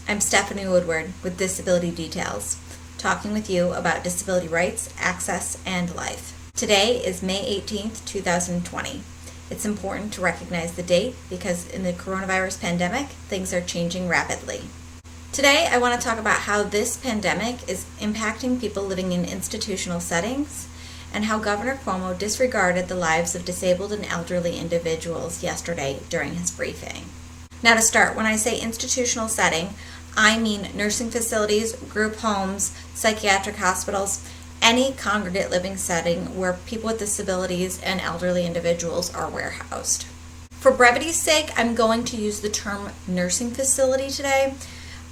I'm Stephanie Woodward with Disability Details, talking with you about disability rights, access, and life. Today is May 18th, 2020. It's important to recognize the date because in the coronavirus pandemic, things are changing rapidly. Today, I want to talk about how this pandemic is impacting people living in institutional settings and how Governor Cuomo disregarded the lives of disabled and elderly individuals yesterday during his briefing. Now to start, when I say institutional setting, I mean nursing facilities, group homes, psychiatric hospitals, any congregate living setting where people with disabilities and elderly individuals are warehoused. For brevity's sake, I'm going to use the term nursing facility today,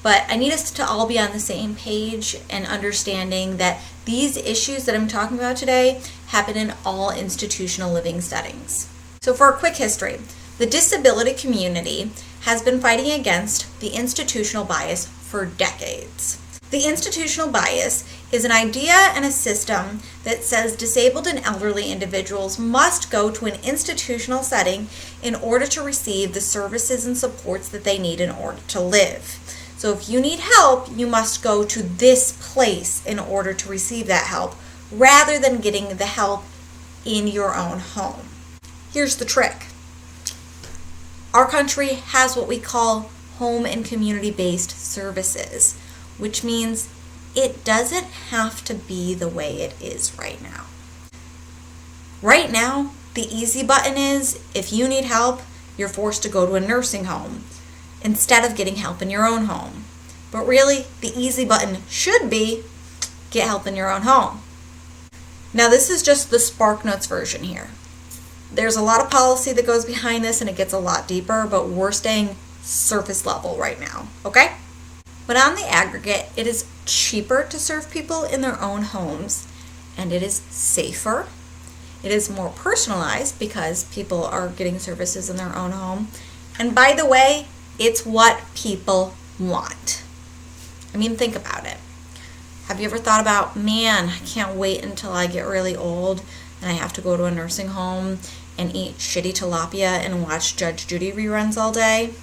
but I need us to all be on the same page and understanding that these issues that I'm talking about today happen in all institutional living settings. So for a quick history, the disability community has been fighting against the institutional bias for decades. The institutional bias is an idea and a system that says disabled and elderly individuals must go to an institutional setting in order to receive the services and supports that they need in order to live. So if you need help, you must go to this place in order to receive that help, rather than getting the help in your own home. Here's the trick. Our country has what we call home and community-based services, which means it doesn't have to be the way it is right now. Right now, the easy button is if you need help, you're forced to go to a nursing home instead of getting help in your own home. But really, the easy button should be get help in your own home. Now, this is just the SparkNotes version here. There's a lot of policy that goes behind this and it gets a lot deeper, but we're staying surface level right now, okay? But on the aggregate, it is cheaper to serve people in their own homes, and it is safer. It is more personalized because people are getting services in their own home. And by the way, it's what people want. I mean, think about it. Have you ever thought about, man, I can't wait until I get really old and I have to go to a nursing home and eat shitty tilapia and watch Judge Judy reruns all day?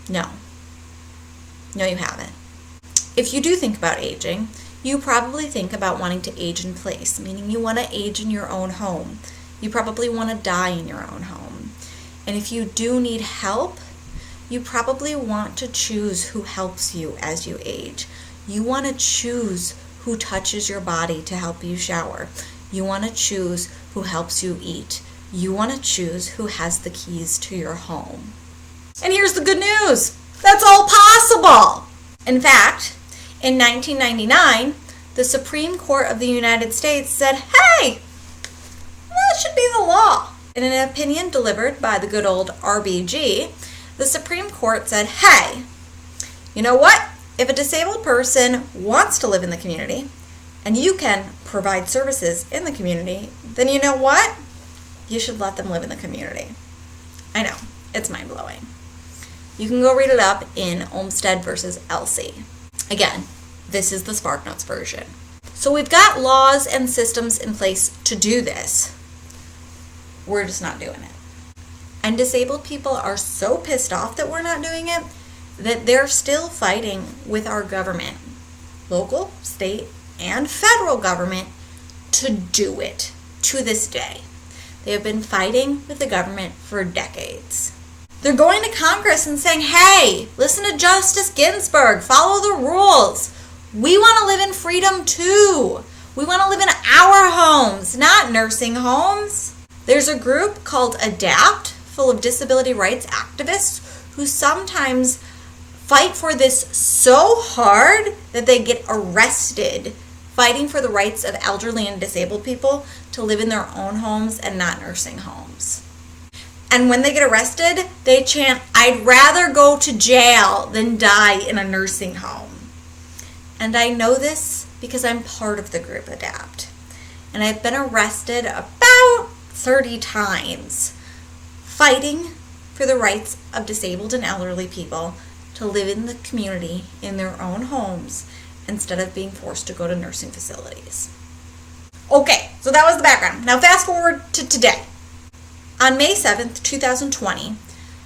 No, you haven't. If you do think about aging, you probably think about wanting to age in place, meaning you want to age in your own home. You probably want to die in your own home. And if you do need help, you probably want to choose who helps you as you age. You want to choose who touches your body to help you shower. You want to choose who helps you eat. You want to choose who has the keys to your home. And here's the good news. That's all possible. In fact, in 1999, the Supreme Court of the United States said, hey, that should be the law. In an opinion delivered by the good old RBG, the Supreme Court said, hey, you know what? If a disabled person wants to live in the community, and you can provide services in the community, then you know what? You should let them live in the community. I know, it's mind-blowing. You can go read it up in Olmstead versus Elsie. Again, this is the SparkNotes version. So we've got laws and systems in place to do this. We're just not doing it. And disabled people are so pissed off that we're not doing it that they're still fighting with our government, local, state, and federal government, to do it to this day. They have been fighting with the government for decades. They're going to Congress and saying, hey, listen to Justice Ginsburg, follow the rules. We want to live in freedom too. We want to live in our homes, not nursing homes. There's a group called ADAPT, full of disability rights activists, who sometimes fight for this so hard that they get arrested fighting for the rights of elderly and disabled people to live in their own homes and not nursing homes. And when they get arrested, they chant, I'd rather go to jail than die in a nursing home. And I know this because I'm part of the group ADAPT. And I've been arrested about 30 times fighting for the rights of disabled and elderly people to live in the community in their own homes instead of being forced to go to nursing facilities. Okay, so that was the background. Now fast forward to today. On May 7th, 2020,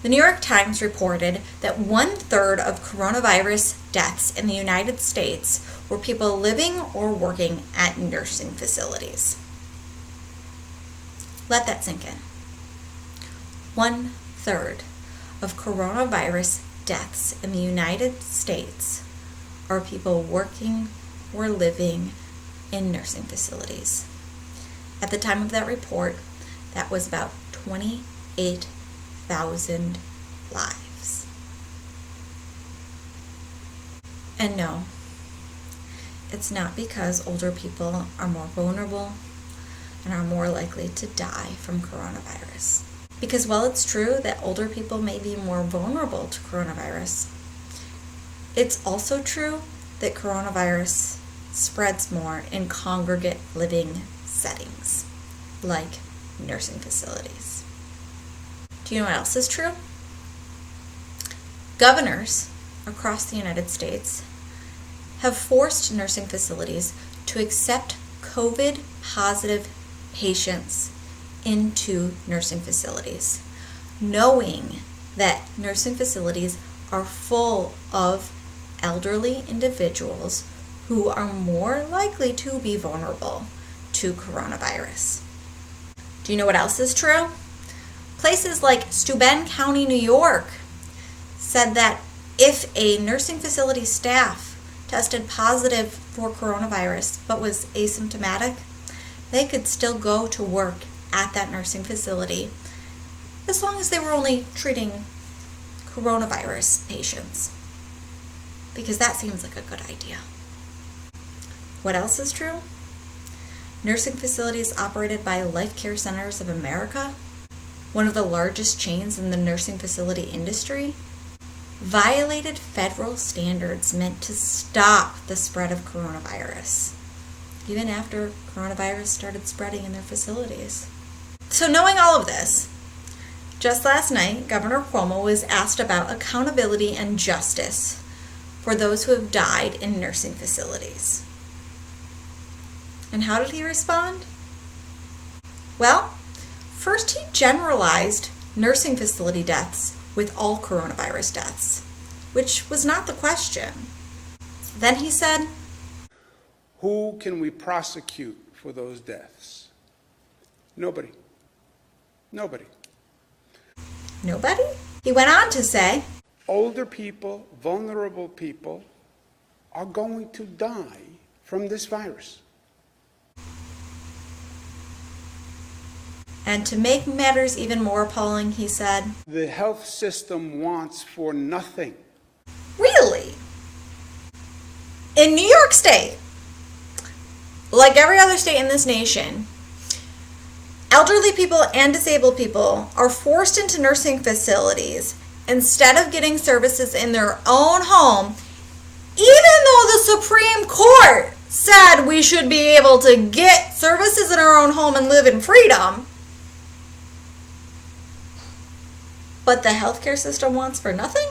The New York Times reported that 1/3 of coronavirus deaths in the United States were people living or working at nursing facilities. Let that sink in. 1/3 of coronavirus deaths in the United States are people working or living in nursing facilities. At the time of that report, that was about 28,000 lives. And no, it's not because older people are more vulnerable and are more likely to die from coronavirus. Because while it's true that older people may be more vulnerable to coronavirus, it's also true that coronavirus spreads more in congregate living settings, like nursing facilities. Do you know what else is true? Governors across the United States have forced nursing facilities to accept COVID-positive patients into nursing facilities, knowing that nursing facilities are full of elderly individuals who are more likely to be vulnerable to coronavirus. Do you know what else is true? Places like Steuben County, New York, said that if a nursing facility staff tested positive for coronavirus but was asymptomatic, they could still go to work at that nursing facility as long as they were only treating coronavirus patients, because that seems like a good idea. What else is true? Nursing facilities operated by Life Care Centers of America, one of the largest chains in the nursing facility industry, violated federal standards meant to stop the spread of coronavirus, even after coronavirus started spreading in their facilities. So knowing all of this, just last night, Governor Cuomo was asked about accountability and justice for those who have died in nursing facilities. And how did he respond? Well, first he generalized nursing facility deaths with all coronavirus deaths, which was not the question. Then he said, who can we prosecute for those deaths? Nobody. Nobody. Nobody? He went on to say, older people, vulnerable people, are going to die from this virus. And to make matters even more appalling, he said, the health system wants for nothing. Really? In New York State, like every other state in this nation, elderly people and disabled people are forced into nursing facilities instead of getting services in their own home, even though the Supreme Court said we should be able to get services in our own home and live in freedom. But the healthcare system wants for nothing?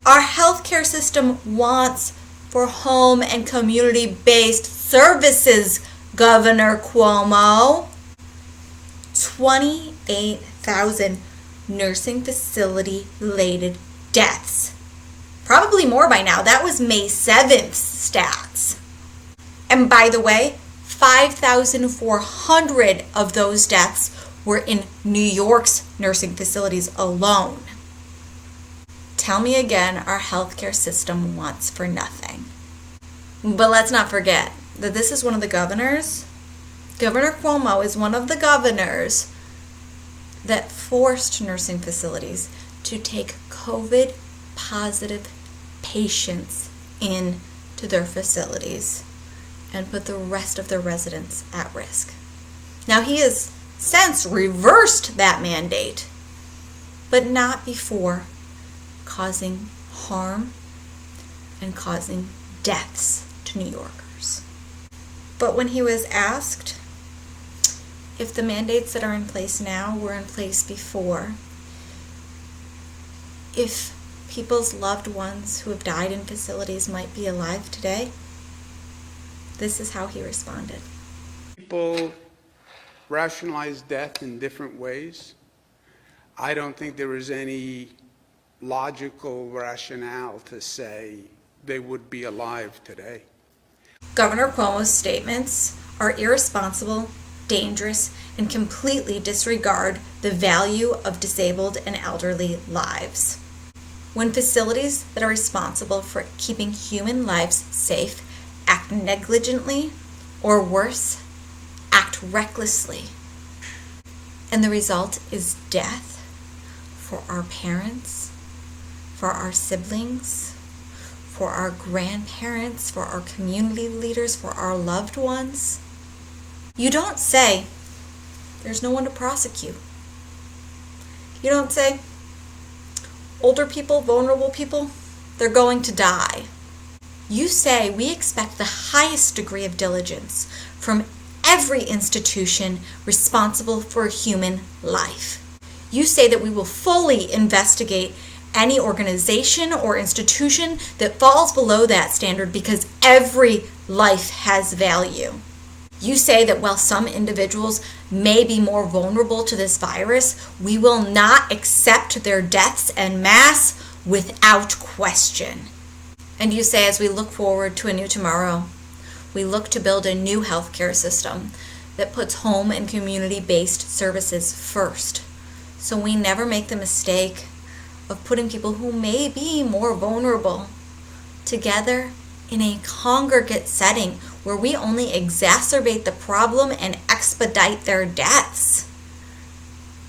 Our healthcare system wants for home and community-based services, Governor Cuomo. 28,000 nursing facility-related deaths. Probably more by now. That was May 7th stats. And by the way, 5,400 of those deaths were in New York's nursing facilities alone. Tell me again, our healthcare system wants for nothing. But let's not forget that this is one of the governors. Governor Cuomo is one of the governors that forced nursing facilities to take COVID-positive patients into their facilities and put the rest of their residents at risk. Now, he has since reversed that mandate, but not before causing harm and causing deaths to New Yorkers. But when he was asked if the mandates that are in place now were in place before, if people's loved ones who have died in facilities might be alive today, this is how he responded. People rationalize death in different ways. I don't think there is any logical rationale to say they would be alive today. Governor Cuomo's statements are irresponsible, dangerous, and completely disregard the value of disabled and elderly lives. When facilities that are responsible for keeping human lives safe act negligently, or worse, act recklessly, and the result is death for our parents, for our siblings, for our grandparents, for our community leaders, for our loved ones, you don't say, there's no one to prosecute. You don't say, older people, vulnerable people, they're going to die. You say, we expect the highest degree of diligence from every institution responsible for human life. You say that we will fully investigate any organization or institution that falls below that standard because every life has value. You say that while some individuals may be more vulnerable to this virus, we will not accept their deaths en masse without question. And you say, as we look forward to a new tomorrow, we look to build a new healthcare system that puts home and community-based services first. So we never make the mistake of putting people who may be more vulnerable together in a congregate setting where we only exacerbate the problem and expedite their deaths.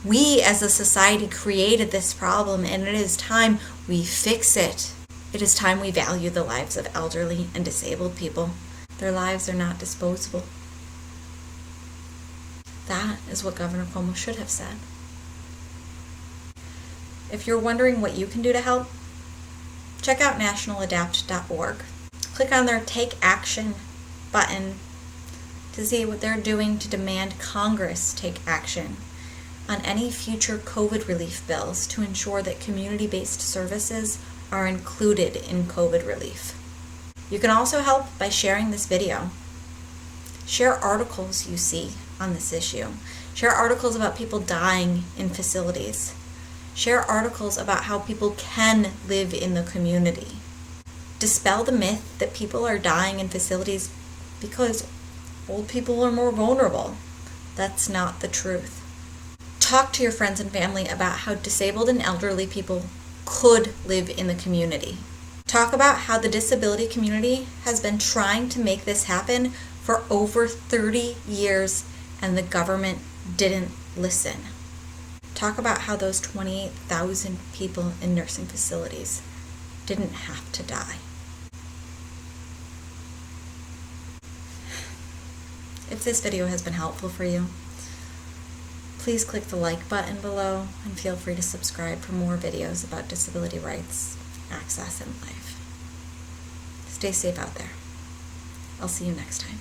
We as a society created this problem, and it is time we fix it. It is time we value the lives of elderly and disabled people. Their lives are not disposable. That is what Governor Cuomo should have said. If you're wondering what you can do to help, check out nationaladapt.org. Click on their Take Action button to see what they're doing to demand Congress take action on any future COVID relief bills to ensure that community-based services are included in COVID relief. You can also help by sharing this video. Share articles you see on this issue. Share articles about people dying in facilities. Share articles about how people can live in the community. Dispel the myth that people are dying in facilities because old people are more vulnerable. That's not the truth. Talk to your friends and family about how disabled and elderly people could live in the community. Talk about how the disability community has been trying to make this happen for over 30 years and the government didn't listen. Talk about how those 28,000 people in nursing facilities didn't have to die. If this video has been helpful for you, please click the like button below and feel free to subscribe for more videos about disability rights, access, and life. Stay safe out there. I'll see you next time.